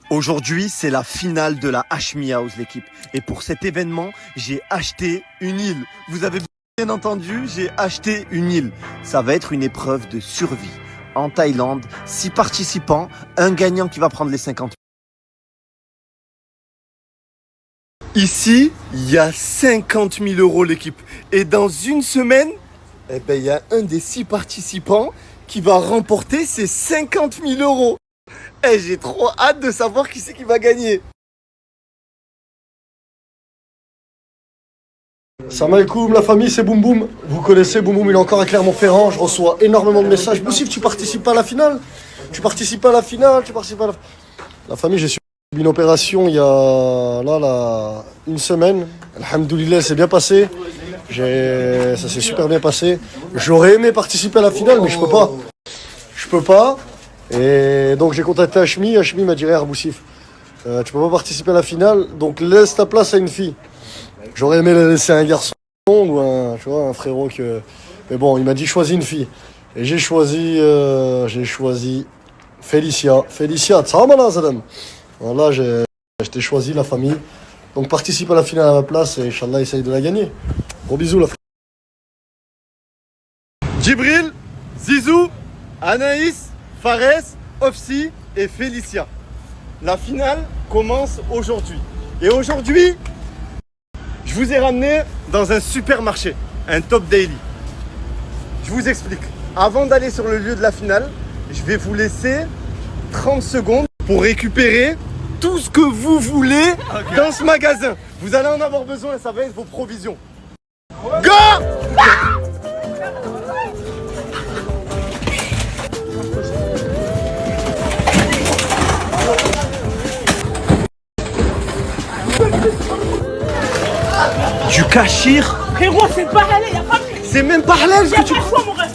Aujourd'hui, c'est la finale de la Hashmi House, l'équipe. Et pour cet événement, j'ai acheté une île. Vous avez bien entendu, j'ai acheté une île. Ça va être une épreuve de survie. En Thaïlande, 6 participants, un gagnant qui va prendre les 50 000. Ici, il y a 50 000 euros, l'équipe. Et dans une semaine, il y a un des 6 participants qui va remporter ces 50 000 euros. J'ai trop hâte de savoir qui c'est qui va gagner. Salam alaikum, la famille, c'est Boum Boum. Vous connaissez Boum Boum, il est encore à Clermont-Ferrand. Je reçois énormément de messages. Boussif, tu participes pas à la finale? Tu participes pas à la finale? Tu participes pas à la famille, j'ai subi une opération il y a une semaine. Alhamdoulilah, c'est bien passé. Ça s'est super bien passé. J'aurais aimé participer à la finale, mais je peux pas. Je peux pas. Et donc j'ai contacté Hashmi. Hashmi m'a dit Boussif, tu peux pas participer à la finale, donc laisse ta place à une fille. J'aurais aimé la laisser à un garçon ou un frérot que. Mais bon, il m'a dit choisis une fille. Et j'ai choisi Félicia. Félicia, tsahamala zadam. Voilà, je t'ai choisi la famille. Donc participe à la finale à ma place et Inch'Allah essaye de la gagner. Gros bisous la famille. Djibril, Zizou, Anaïs, Fares, Ofsi et Félicia. La finale commence aujourd'hui. Et aujourd'hui, je vous ai ramené dans un supermarché, un Top Daily. Je vous explique. Avant d'aller sur le lieu de la finale, je vais vous laisser 30 secondes pour récupérer tout ce que vous voulez dans ce magasin. Vous allez en avoir besoin, ça va être vos provisions. Go! Du kachir. Frérot, c'est pas halal, y'a pas de... C'est même pas halal ce que tu... Y'a pas de choix, mon rêve.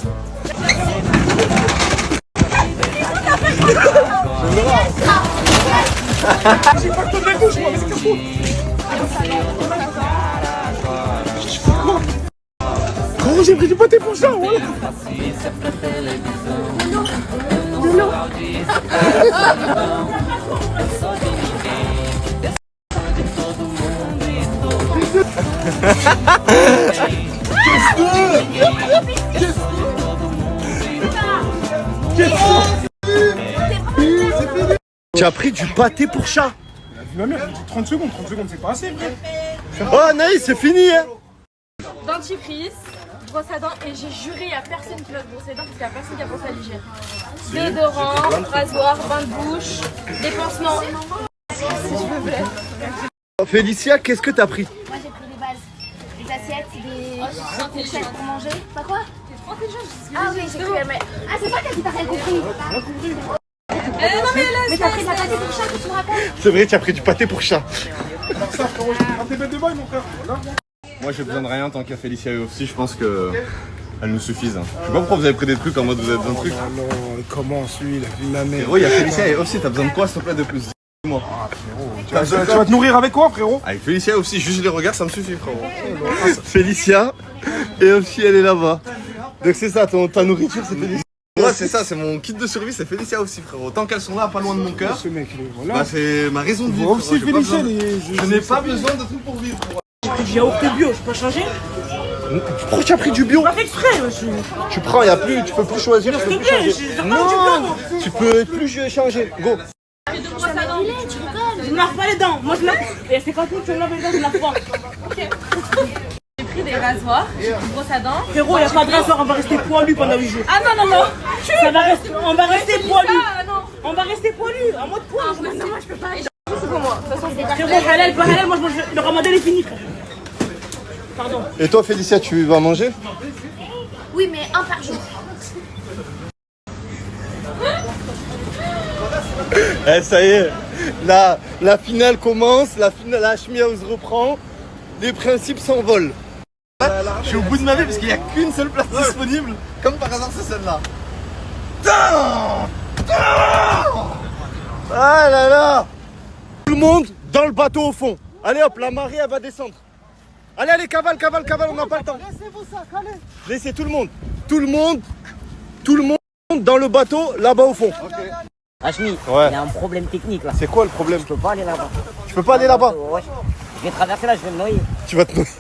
J'ai pas le temps de la bouche, moi, mais c'est casse-toi. Oh, j'ai pris du pâté pour ça, voilà. De l'eau. Tu as pris du pâté pour chat. Ma mère, 30 secondes, c'est pas assez, frère. Oh Naïs, c'est fini hein. Dentifrice, brosse à dents et j'ai juré, il n'y a personne qui va se brosser les dents parce qu'il n'y a personne qui a pensé à l'hygiène. Déodorant, rasoir, bain de bouche, des pansements. S'il vous plaît. Félicia, qu'est-ce que t'as pris? Moi j'ai pris des bases, des assiettes, des fourchettes pour manger. Pas quoi? Ah oui, j'ai cru. Mais... Ah, c'est toi qui t'as rien compris. Non mais t'as pris de la pâté pour chat, tu me rappelles? C'est vrai, tu as pris du pâté pour chat. Ça, frérot, je prends tes bêtes de bail, mon frère. Voilà. Moi j'ai besoin de rien tant qu'il y a Félicia et Ofsi, je pense que elles nous suffisent. Je sais pas pourquoi vous avez pris des trucs en mode vous avez besoin de trucs. Ah non, comment celui, la vie de ma mère. Frérot, il y a Félicia et Ofsi, t'as besoin de quoi s'il te plaît de plus? Dis-moi. Ah frérot, tu vas te nourrir avec quoi, frérot? Avec Félicia et Ofsi, juste les regards ça me suffit frérot. Félicia et aussi elle est là-bas. Donc c'est ça, ta nourriture c'est Félicia. Moi c'est ça, c'est mon kit de survie, c'est Félicia aussi frérot. Tant qu'elles sont là, pas loin de mon cœur, Ce mec, voilà. bah c'est ma raison de vivre. Aussi, frérot. J'ai pas Félicia, besoin- Je n'ai pas besoin de trucs pour vivre. J'ai pris du yaourt bio, je peux pas changer? Pourquoi tu as pris du bio? Pas fait exprès, je... Tu prends, tu peux plus choisir, tu peux C'est plus bien, changer. j'ai pas du bio, moi. Tu peux plus changer. Go. Tu rigoles. Je me lave pas les dents, moi je lave... Et c'est quand tu me laves les dents, je me lave pas. j'ai pris des rasoirs, des brosses à dents. Frérot, y'a pas de rasoir, on va rester poilu pendant 8 jours. Ah non, non, non. Ça va rester... On va rester poilu. Ah non. On va rester poilu, en mode poilu. Non, moi je peux pas. C'est pour moi. De toute façon, c'est Frérot, halal, pas halal, moi je mange... Le ramadan est fini, frère. Pardon. Et toi Félicia, tu vas manger? Oui, mais un par jour. Eh ça y est, la finale commence, la Hashmi House reprend, les principes s'envolent. Je suis au bout de ma vie parce qu'il n'y a qu'une seule place disponible. Comme par hasard c'est celle-là. Ah là là! Tout le monde dans le bateau au fond. Allez hop, la marée elle va descendre. Allez, cavale, on n'a pas le temps. Laissez-vous ça, allez. Laissez tout le monde dans le bateau là-bas au fond. Hachmi, Ouais. il y a un problème technique là. C'est quoi le problème? Je peux pas aller là-bas. Tu peux pas aller là-bas? Ouais. Je vais traverser là, je vais me noyer. Tu vas te noyer.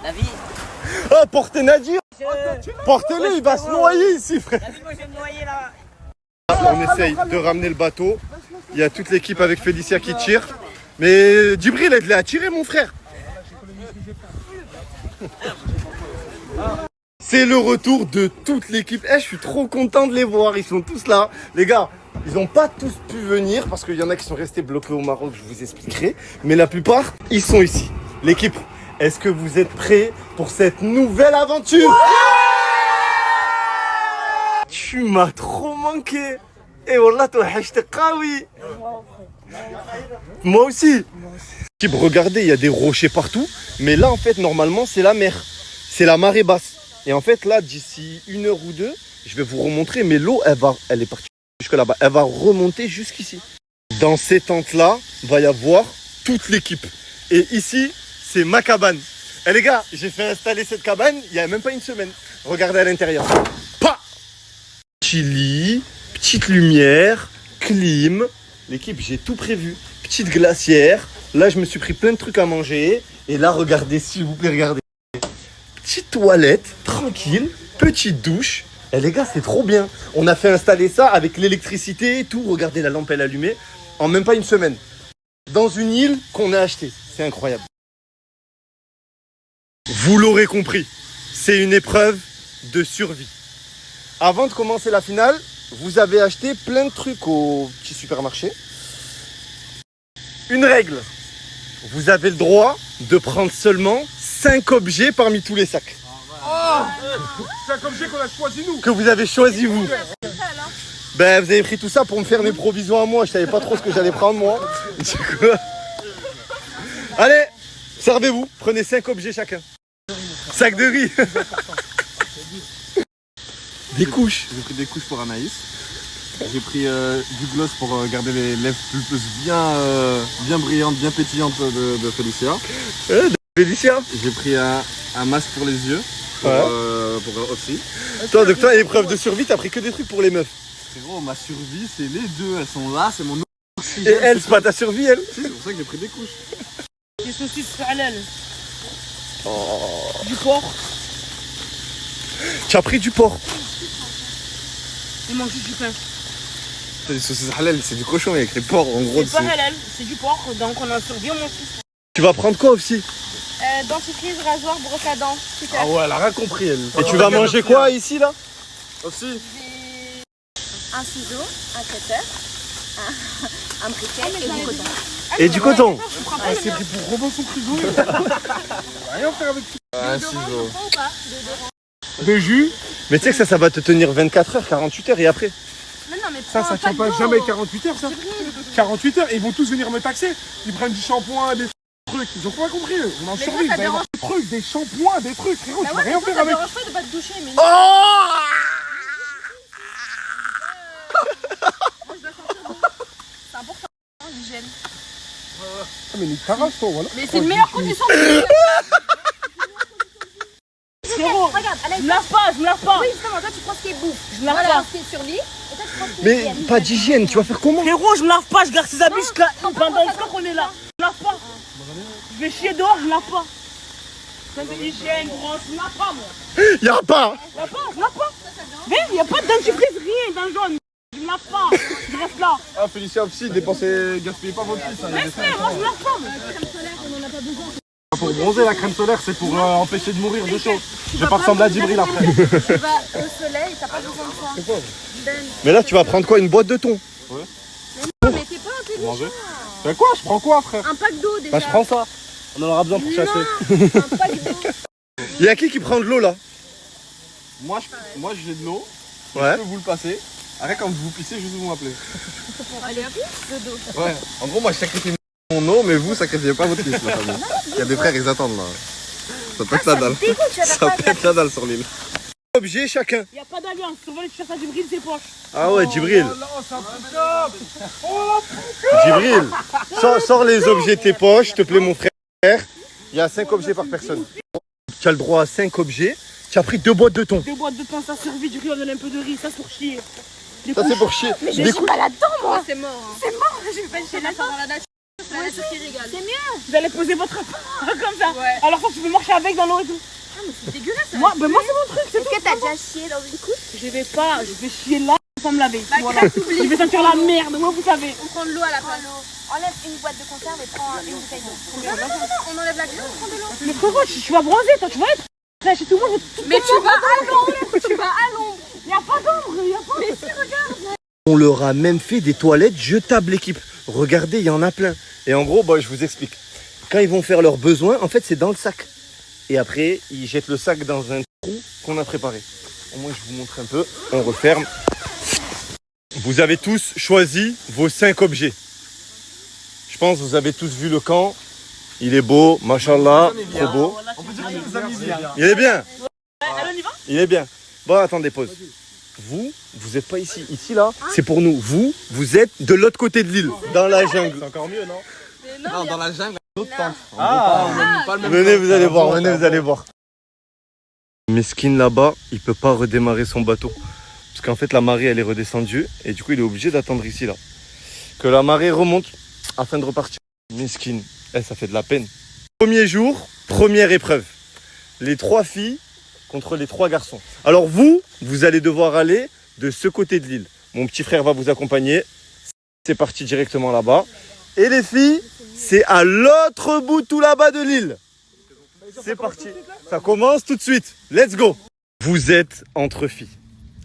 La vie. Ah, portez Nadir! Je... Portez-le, il va se noyer ici, frère! La vie, moi je vais me noyer là. On essaye de ramener le bateau. Il y a toute l'équipe avec Félicia qui tire. Mais Djibril, aide-les à tirer, mon frère! C'est le retour de toute l'équipe. Eh, je suis trop content de les voir. Ils sont tous là. Les gars, ils n'ont pas tous pu venir parce qu'il y en a qui sont restés bloqués au Maroc. Je vous expliquerai. Mais la plupart, ils sont ici. L'équipe, est-ce que vous êtes prêts pour cette nouvelle aventure? Tu m'as trop manqué. Et wallah, toi, oui. Moi aussi. Regardez, il y a des rochers partout. Mais là, en fait, normalement, c'est la mer. C'est la marée basse. Et en fait, là, d'ici 1 heure ou 2, je vais vous remontrer. Mais l'eau, elle est partie jusque là-bas. Elle va remonter jusqu'ici. Dans ces tentes-là, va y avoir toute l'équipe. Et ici, c'est ma cabane. Et les gars, j'ai fait installer cette cabane il n'y a même pas 1 semaine. Regardez à l'intérieur. Pa! Petit lit, petite lumière, clim. L'équipe, j'ai tout prévu. Petite glacière. Là, je me suis pris plein de trucs à manger. Et là, regardez, s'il vous plaît, regardez. Petite toilette, tranquille. Petite douche. Et les gars, c'est trop bien. On a fait installer ça avec l'électricité et tout. Regardez, la lampe, elle est allumée. En même pas 1 semaine. Dans une île qu'on a achetée. C'est incroyable. Vous l'aurez compris. C'est une épreuve de survie. Avant de commencer la finale, vous avez acheté plein de trucs au petit supermarché. Une règle. Vous avez le droit de prendre seulement 5 objets parmi tous les sacs. Oh, 5 objets qu'on a choisi nous. Que vous avez choisi vous. Ben vous avez pris tout ça pour me faire mes provisions à moi. Je savais pas trop ce que j'allais prendre moi. Du coup... Allez, servez-vous. Prenez 5 objets chacun. Sac de riz. Des couches. J'ai pris des couches pour Anaïs. J'ai pris du gloss pour garder les lèvres pulpeuses bien brillantes, bien pétillantes de Félicia. Félicia. J'ai pris un masque pour les yeux pour Opsi. Toi, donc toi, épreuve de survie, t'as pris que des trucs pour les meufs. Frérot, ma survie, c'est les deux. Elles sont là, c'est mon Et oxygène. elle, c'est pas ta survie, elle. Si, c'est pour ça que j'ai pris des couches. Des saucisses halal. Du porc. Tu as pris du porc. Il mange juste du pain. Les saucisses halal, c'est du cochon, il y a écrit porc en gros C'est pas dessus. halal, c'est du porc, donc on a survie, on mange tout. Tu vas prendre quoi aussi? Dentifrice, rasoir, brosse à dents. Super. Ah ouais, elle a rien compris, elle. Et tu vas manger quoi ici, là? Aussi. Un ciseau, un cutter, un briquet et du coton. Et du coton. Ah, c'est pris pour Robinson Crusoe. Rien faire avec Un ciseau. des jus. Mais tu sais que ça va te tenir 24 heures, 48 heures et après. Mais non, mais Ça tient pas jamais 48 heures ça. 48 heures et ils vont tous venir me taxer. Ils prennent du shampoing, des trucs. Ils ont pas compris eux. On est en Mais survie. moi, ça Vous allez avoir des trucs, des shampoings, des trucs. Frérot, tu vas rien faire ça avec. dérange pas de pas te doucher, mais Oh! moi je dois sortir d'eau. C'est important, hein, l'hygiène. Ah, mais nique ta race, toi, voilà. Mais c'est une meilleure condition de vie. Frérot, Regarde, je me lave pas, je me lave pas. Oui, justement, toi tu prends ce qui est bouffe. Je me lave Voilà, pas. ce qui est sur lit. Et toi tu prends ce qui est Mais hygiène. pas d'hygiène, tu vas faire comment? Frérot, je me lave pas, je garde ses habits jusqu'à pendant le temps qu'on est là. Je me lave pas. Je vais chier dehors, je me lave pas. C'est de l'hygiène, gros, je me lave pas, moi. Y'a pas! Je me lave pas, je me lave pas. Mais il n'y a pas de dentifrice, rien dans le jaune. Je me lave pas, je reste là. Ah, Félicia aussi, dépensez, gaspillez pas votre fils. Mais frère, moi je me lave pas, moi. Pour bronzer, la crème solaire, c'est pour empêcher de mourir de chaud. Je vais pas ressembler à Djibril après. Tu vas au soleil, t'as pas besoin de ça. Ben, Mais là, tu vas prendre quoi? Une boîte de thon? non, mais t'es pas intelligent. Manger. C'est quoi? Je prends quoi, frère? Un pack d'eau déjà. Bah, je prends ça. On en aura besoin pour chasser. Non, un pack d'eau. Y'a qui prend de l'eau là? Moi, j'ai de l'eau. Ouais. Je peux vous le passer. Après, quand vous pissez, juste vous m'appelez. Allez, hop, de d'eau. Ouais. En gros, moi, je sacrifie mon eau, mais vous sacrifiez pas votre fils, la famille. Il y a des frères, ils attendent là. Ça pète la dalle. Dégoûte, tu vas faire Ça quoi pète la dalle sur l'île. Objet chacun. Il n'y a pas d'alliance, surveille, tu cherches à Djibril ses poches. Ah ouais, Djibril. Oh là, c'est un putain. Oh Djibril. Sors les objets de tes poches, s'il te plaît, mon frère. Il y a 5 objets par personne. Tu as le droit à 5 objets. Tu as pris 2 boîtes de thon. 2 boîtes de pain, ça survit, du riz, on donne un peu de riz, ça c'est pour chier. Ça c'est pour chier. Mais je Des suis coups. pas là-dedans, moi. C'est mort. Hein. C'est mort, je vais pas le C'est la dans la nature. La nature qui régale. C'est mieux. Vous allez poser votre comme ça. Ouais. Alors ça, tu peux marcher avec dans l'eau et tout. Ah, mais c'est dégueulasse. Moi, ben moi c'est mon truc, c'est Est-ce que t'as déjà chié dans une couche? Je vais pas, je vais chier là sans me laver. Bah, Voilà. grave, t'oublies. Je vais sentir la merde, moi vous savez. On prend de l'eau à la place. Enlève une boîte de conserve et prends une bouteille d'eau. Non, on enlève la crème, on prend de l'eau. Mais frérot, tu vas bronzer, toi, tu vas être fraîche et tout le monde. Mais tu vas à l'ombre. Tu vas à l'ombre. Y a pas d'ombre, y a pas. Mais si, regarde. On leur a même fait des toilettes jetables, l'équipe. Regardez, il y en a plein. Et en gros, bah, je vous explique. Quand ils vont faire leurs besoins, en fait, c'est dans le sac. Et après, ils jettent le sac dans un trou qu'on a préparé. Au moins, je vous montre un peu. On referme. Vous avez tous choisi vos 5 objets. Je pense que vous avez tous vu le camp. Il est beau, machallah, trop beau. On peut dire qu'il nous a mis bien. Il est bien. Allez, on y va. Il est bien. Bon, attendez, pause. Vous n'êtes pas ici. Ici, là, c'est pour nous. Vous êtes de l'autre côté de l'île, dans la jungle. C'est encore mieux, non? Non, dans la jungle, d'autres tentes. Venez, vous allez voir, venez, vous allez voir. Meskin là-bas, il peut pas redémarrer son bateau. Parce qu'en fait, la marée, elle est redescendue. Et du coup, il est obligé d'attendre ici, là. Que la marée remonte afin de repartir. Meskin, ça fait de la peine. Premier jour, première épreuve. Les 3 filles contre les 3 garçons. Alors vous allez devoir aller de ce côté de l'île. Mon petit frère va vous accompagner. C'est parti directement là-bas. Et les filles, c'est à l'autre bout tout là-bas de l'île. C'est parti. Ça commence tout de suite. Let's go. Vous êtes entre filles.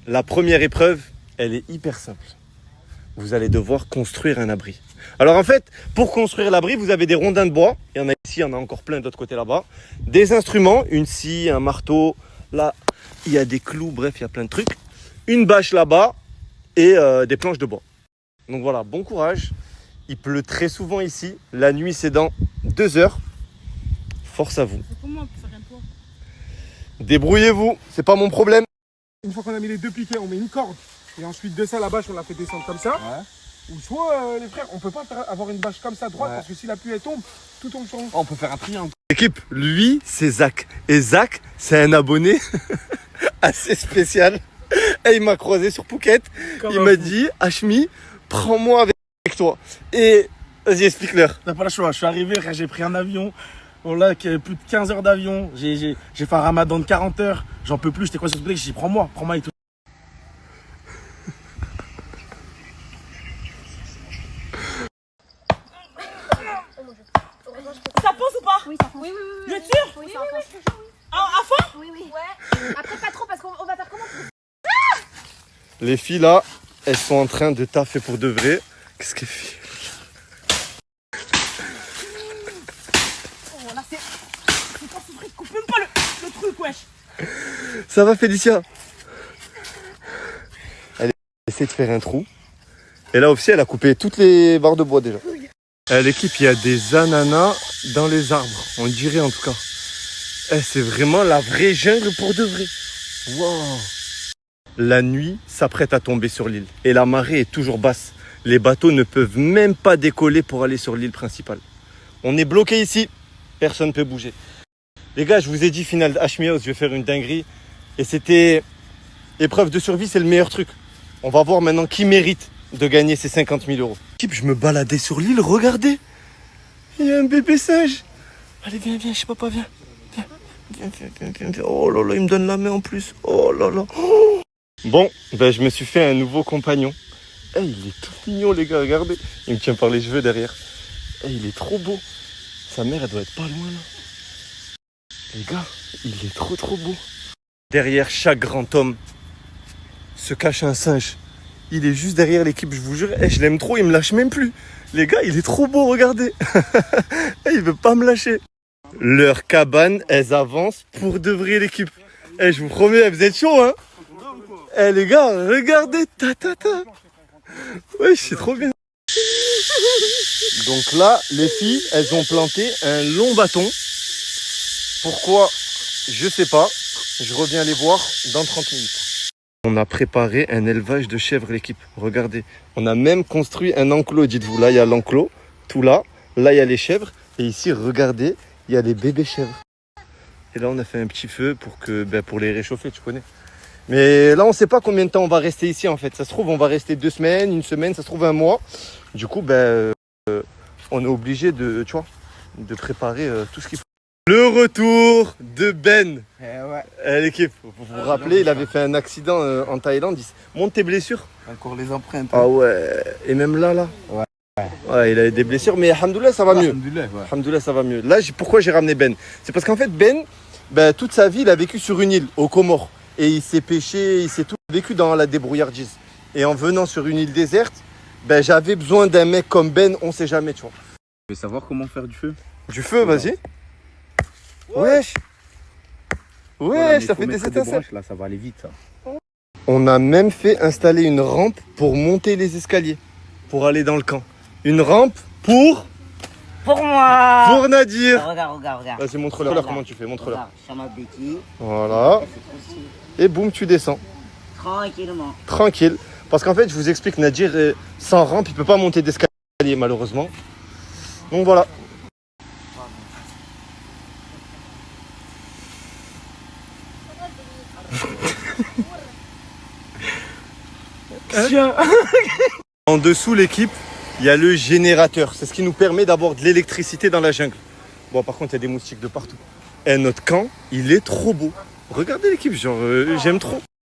La première épreuve, elle est hyper simple. Vous allez devoir construire un abri. Alors en fait, pour construire l'abri, vous avez des rondins de bois. Il y en a ici, il y en a encore plein d'autre côté là-bas. Des instruments, une scie, un marteau. Là, il y a des clous, bref, il y a plein de trucs. Une bâche là-bas et des planches de bois. Donc voilà, bon courage. Il pleut très souvent ici. La nuit, c'est dans 2 heures. Force à vous. Comment on peut faire un toit? Débrouillez-vous, c'est pas mon problème. Une fois qu'on a mis les 2 piquets, on met une corde. Et ensuite de ça, la bâche, on la fait descendre comme ça. Ou soit, les frères, on peut pas avoir une bâche comme ça droite parce que si la pluie elle tombe, tout tombe sur nous. On peut faire un triangle. L'équipe, lui, c'est Zach. Et Zach, c'est un abonné assez spécial. Et il m'a croisé sur Phuket. Il m'a dit, Hashmi, prends-moi avec toi. Et vas-y, explique-leur. T'as pas le choix, je suis arrivé, frère, j'ai pris un avion. Bon là, plus de 15 heures d'avion. J'ai fait un ramadan de 40 heures. J'en peux plus, j'étais croisé sur ce j'ai dit prends-moi et tout. Ça pose ou pas? Oui, ça fonce. Oui. Bien sûr? Oui, ça fonce. À fond? Oui. Ouais. Après, pas trop parce qu'on va faire comment? Les filles là, elles sont en train de taffer pour de vrai. Qu'est-ce qu'elles font? Oh là, c'est pas souffrir, coupe même pas le truc, wesh. Ça va Félicia? Elle essaie de faire un trou. Et là aussi, elle a coupé toutes les barres de bois déjà. L'équipe, il y a des ananas dans les arbres. On dirait en tout cas. C'est vraiment la vraie jungle pour de vrai. Wow. La nuit s'apprête à tomber sur l'île. Et la marée est toujours basse. Les bateaux ne peuvent même pas décoller pour aller sur l'île principale. On est bloqué ici. Personne ne peut bouger. Les gars, je vous ai dit, finale Hashmi House, je vais faire une dinguerie. Et c'était épreuve de survie, c'est le meilleur truc. On va voir maintenant qui mérite de gagner ces 50 000 euros. Je me baladais sur l'île, regardez. Il y a un bébé singe. Allez, viens, chez papa, viens. Viens. Oh là là, il me donne la main en plus. Oh là là. Oh. Bon, je me suis fait un nouveau compagnon. Il est tout mignon, les gars, regardez. Il me tient par les cheveux derrière. Il est trop beau. Sa mère, elle doit être pas loin, là. Les gars, il est trop beau. Derrière chaque grand homme se cache un singe. Il est juste derrière l'équipe, je vous jure. Je l'aime trop, il me lâche même plus. Les gars, il est trop beau, regardez. Il veut pas me lâcher. Leurs cabanes, elles avancent pour de vrai, l'équipe. Je vous promets, vous êtes chaud, hein. Les gars, regardez. Ouais, c'est trop bien. Donc là, les filles, elles ont planté un long bâton. Pourquoi? Je sais pas. Je reviens les voir dans 30 minutes. On a préparé un élevage de chèvres, l'équipe. Regardez. On a même construit un enclos, dites-vous. Là, il y a l'enclos. Tout là. Là, il y a les chèvres. Et ici, regardez, il y a les bébés chèvres. Et là, on a fait un petit feu pour les réchauffer, tu connais. Mais là, on sait pas combien de temps on va rester ici en fait. Ça se trouve, on va rester 2 semaines, 1 semaine, ça se trouve 1 mois. Du coup, on est obligé de, tu vois, de préparer tout ce qu'il faut. Le retour de Ben. L'équipe, vous vous rappelez, il avait fait un accident en Thaïlande. Montre tes blessures. Encore les empreintes. Ah ouais. Et même là. Ouais, il avait des blessures, mais alhamdoulilah, ça va mieux. Alhamdoulilah, ça va mieux. Là, pourquoi j'ai ramené Ben? C'est parce qu'en fait, Ben, toute sa vie, il a vécu sur une île, aux Comores. Et il s'est pêché, il s'est tout vécu dans la débrouillardise. Et en venant sur une île déserte, j'avais besoin d'un mec comme Ben, on sait jamais, tu vois. Tu veux savoir comment faire du feu? Du feu, vas-y. Wesh. Wesh, ça fait des étincelles. Là, ça va aller vite, ça. On a même fait installer une rampe pour monter les escaliers, pour aller dans le camp. Une rampe pour moi. Pour Nadir. Regarde. Vas-y, montre-leur comment tu fais, montre-leur. Regarde, sur ma béquille. Voilà. Et boum, tu descends. Tranquillement. Tranquille. Parce qu'en fait, je vous explique, Nadir, sans rampe, il peut pas monter d'escalier, malheureusement. Donc voilà. En dessous, l'équipe, il y a le générateur. C'est ce qui nous permet d'avoir de l'électricité dans la jungle. Bon, par contre, il y a des moustiques de partout. Et notre camp, il est trop beau. Regardez l'équipe, genre, j'aime trop.